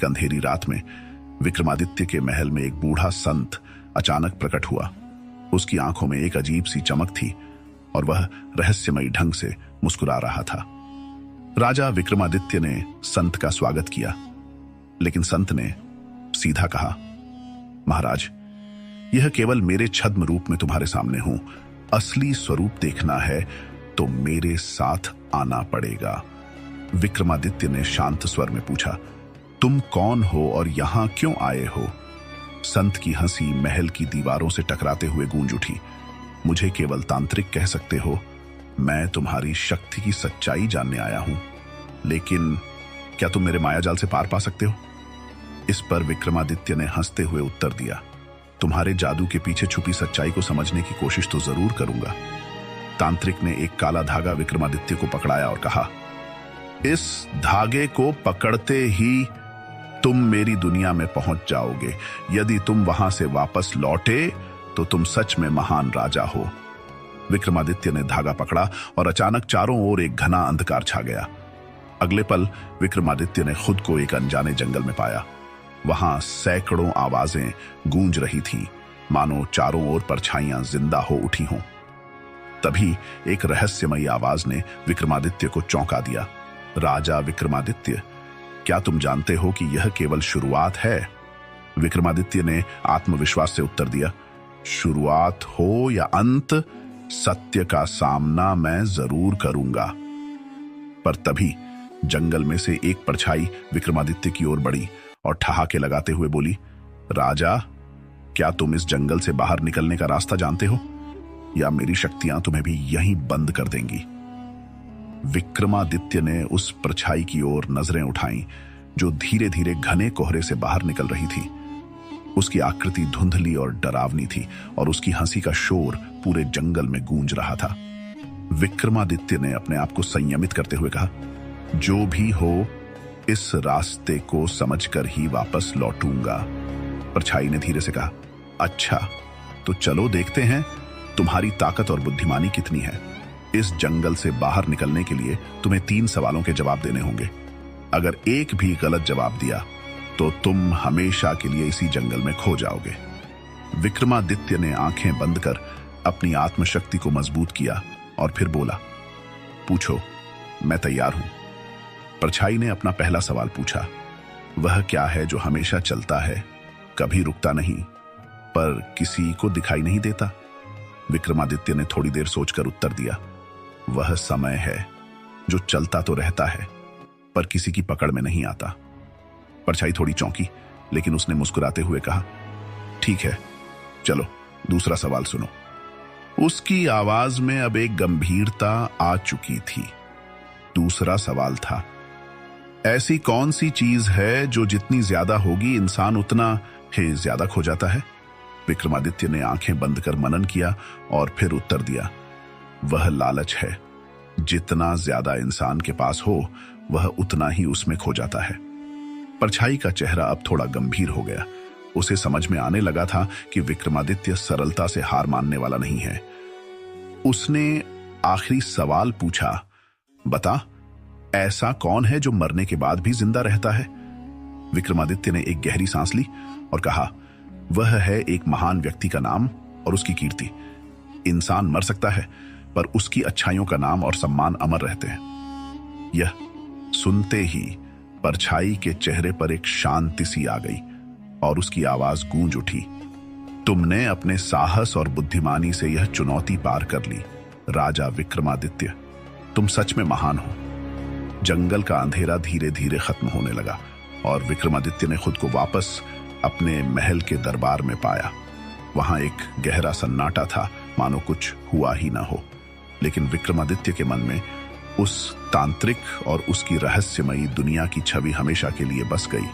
एक अंधेरी रात में विक्रमादित्य के महल में एक बूढ़ा संत अचानक प्रकट हुआ। उसकी आंखों में एक अजीब सी चमक थी और वह रहस्यमयी ढंग से मुस्कुरा रहा था। राजा विक्रमादित्य ने संत का स्वागत किया, लेकिन संत ने सीधा कहा, महाराज, यह केवल मेरे छद्म रूप में तुम्हारे सामने हूं। असली स्वरूप देखना है तो मेरे साथ आना पड़ेगा। विक्रमादित्य ने शांत स्वर में पूछा, तुम कौन हो और यहां क्यों आए हो? संत की हंसी महल की दीवारों से टकराते हुए गूंज उठी। मुझे केवल तांत्रिक कह सकते हो। मैं तुम्हारी शक्ति की सच्चाई जानने आया हूं, लेकिन क्या तुम मेरे मायाजाल से पार पा सकते हो? इस पर विक्रमादित्य ने हंसते हुए उत्तर दिया, तुम्हारे जादू के पीछे छुपी सच्चाई को समझने की कोशिश तो जरूर करूंगा। तांत्रिक ने एक काला धागा विक्रमादित्य को पकड़ाया और कहा, इस धागे को पकड़ते ही तुम मेरी दुनिया में पहुंच जाओगे। यदि तुम वहां से वापस लौटे तो तुम सच में महान राजा हो। विक्रमादित्य ने धागा पकड़ा और अचानक चारों ओर एक घना अंधकार छा गया। अगले पल विक्रमादित्य ने खुद को एक अनजाने जंगल में पाया। वहां सैकड़ों आवाजें गूंज रही थीं, मानो चारों ओर परछाइयां जिंदा हो उठी हों। तभी एक रहस्यमयी आवाज ने विक्रमादित्य को चौंका दिया, राजा विक्रमादित्य, क्या तुम जानते हो कि यह केवल शुरुआत है? विक्रमादित्य ने आत्मविश्वास से उत्तर दिया, शुरुआत हो या अंत, सत्य का सामना मैं जरूर करूंगा। पर तभी जंगल में से एक परछाई विक्रमादित्य की ओर बढ़ी और ठहाके लगाते हुए बोली, राजा, क्या तुम इस जंगल से बाहर निकलने का रास्ता जानते हो, या मेरी शक्तियां तुम्हें भी यहीं बंद कर देंगी? विक्रमादित्य ने उस परछाई की ओर नजरें उठाईं, जो धीरे धीरे घने कोहरे से बाहर निकल रही थी। उसकी आकृति धुंधली और डरावनी थी और उसकी हंसी का शोर पूरे जंगल में गूंज रहा था। विक्रमादित्य ने अपने आप को संयमित करते हुए कहा, जो भी हो, इस रास्ते को समझकर ही वापस लौटूंगा। परछाई ने धीरे से कहा, अच्छा, तो चलो देखते हैं तुम्हारी ताकत और बुद्धिमानी कितनी है। इस जंगल से बाहर निकलने के लिए तुम्हें 3 सवालों के जवाब देने होंगे। अगर एक भी गलत जवाब दिया तो तुम हमेशा के लिए इसी जंगल में खो जाओगे। विक्रमादित्य ने आंखें बंद कर अपनी आत्मशक्ति को मजबूत किया और फिर बोला, पूछो, मैं तैयार हूं। परछाई ने अपना पहला सवाल पूछा, वह क्या है जो हमेशा चलता है, कभी रुकता नहीं, पर किसी को दिखाई नहीं देता? विक्रमादित्य ने थोड़ी देर सोचकर उत्तर दिया, वह समय है जो चलता तो रहता है पर किसी की पकड़ में नहीं आता। परछाई थोड़ी चौंकी, लेकिन उसने मुस्कुराते हुए कहा, ठीक है, चलो दूसरा सवाल सुनो। उसकी आवाज में अब एक गंभीरता आ चुकी थी। दूसरा सवाल था, ऐसी कौन सी चीज है जो जितनी ज्यादा होगी इंसान उतना ही ज्यादा खो जाता है? विक्रमादित्य ने आंखें बंद कर मनन किया और फिर उत्तर दिया, वह लालच है। जितना ज्यादा इंसान के पास हो, वह उतना ही उसमें खो जाता है। परछाई का चेहरा अब थोड़ा गंभीर हो गया। उसे समझ में आने लगा था कि विक्रमादित्य सरलता से हार मानने वाला नहीं है। उसने आखिरी सवाल पूछा, बता, ऐसा कौन है जो मरने के बाद भी जिंदा रहता है? विक्रमादित्य ने एक गहरी सांस ली और कहा, वह है एक महान व्यक्ति का नाम और उसकी कीर्ति। इंसान मर सकता है, पर उसकी अच्छाइयों का नाम और सम्मान अमर रहते हैं। यह सुनते ही परछाई के चेहरे पर एक शांति सी आ गई और उसकी आवाज गूंज उठी, तुमने अपने साहस और बुद्धिमानी से यह चुनौती पार कर ली। राजा विक्रमादित्य, तुम सच में महान हो। जंगल का अंधेरा धीरे धीरे खत्म होने लगा और विक्रमादित्य ने खुद को वापस अपने महल के दरबार में पाया। वहां एक गहरा सन्नाटा था, मानो कुछ हुआ ही ना हो। लेकिन विक्रमादित्य के मन में उस तांत्रिक और उसकी रहस्यमयी दुनिया की छवि हमेशा के लिए बस गई।